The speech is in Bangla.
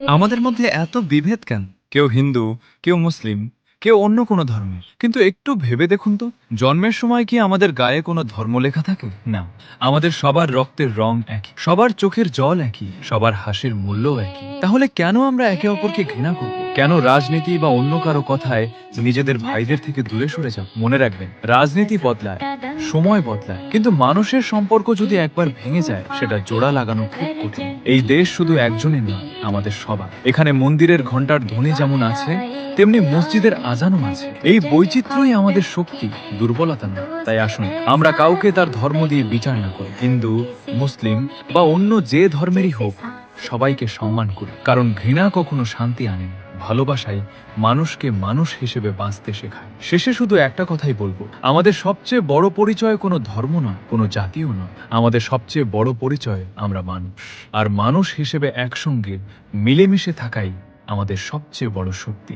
আমাদের মধ্যে এত বিভেদ কেন? কেউ হিন্দু, কেউ মুসলিম, কেউ অন্য কোনো ধর্মের। কিন্তু একটু ভেবে দেখুন তো, জন্মের সময় কি আমাদের গায়ে কোনো ধর্ম লেখা থাকে? না। আমাদের সবার রক্তের রং একই, সবার চোখের জল একই, সবার হাসির মূল্যও একই। তাহলে কেন আমরা একে অপরকে ঘৃণা করব? কেন রাজনীতি বা অন্য কারো কথায় নিজেদের ভাইদের থেকে দূরে সরে যাব? মনে রাখবেন, রাজনীতি বদলায়, সময় বদলায়, কিন্তু মানুষের সম্পর্ক যদি একবার ভেঙে যায়, সেটা জোড়া লাগানো খুব কঠিন। এই দেশ শুধু একজনের নয়, আমাদের সবার। এখানে মন্দিরের ঘন্টার ধ্বনি যেমন আছে, তেমনি মসজিদের আজানও আছে। এই বৈচিত্র্যই আমাদের শক্তি, দুর্বলতা নয়। তাই আসুন, আমরা কাউকে তার ধর্ম দিয়ে বিচার না করি। হিন্দু, মুসলিম বা অন্য যে ধর্মেরই হোক, সবাইকে সম্মান করি। কারণ ঘৃণা কখনো শান্তি আনে না, ভালোবাসাই মানুষকে মানুষ হিসেবে বাঁচতে শেখায়। শেষে শুধু একটা কথাই বলবো, আমাদের সবচেয়ে বড় পরিচয় কোনো ধর্ম নয়, কোনো জাতীয় নয়। আমাদের সবচেয়ে বড় পরিচয় আমরা মানুষ। আর মানুষ হিসেবে একসঙ্গে মিলেমিশে থাকাই আমাদের সবচেয়ে বড় শক্তি।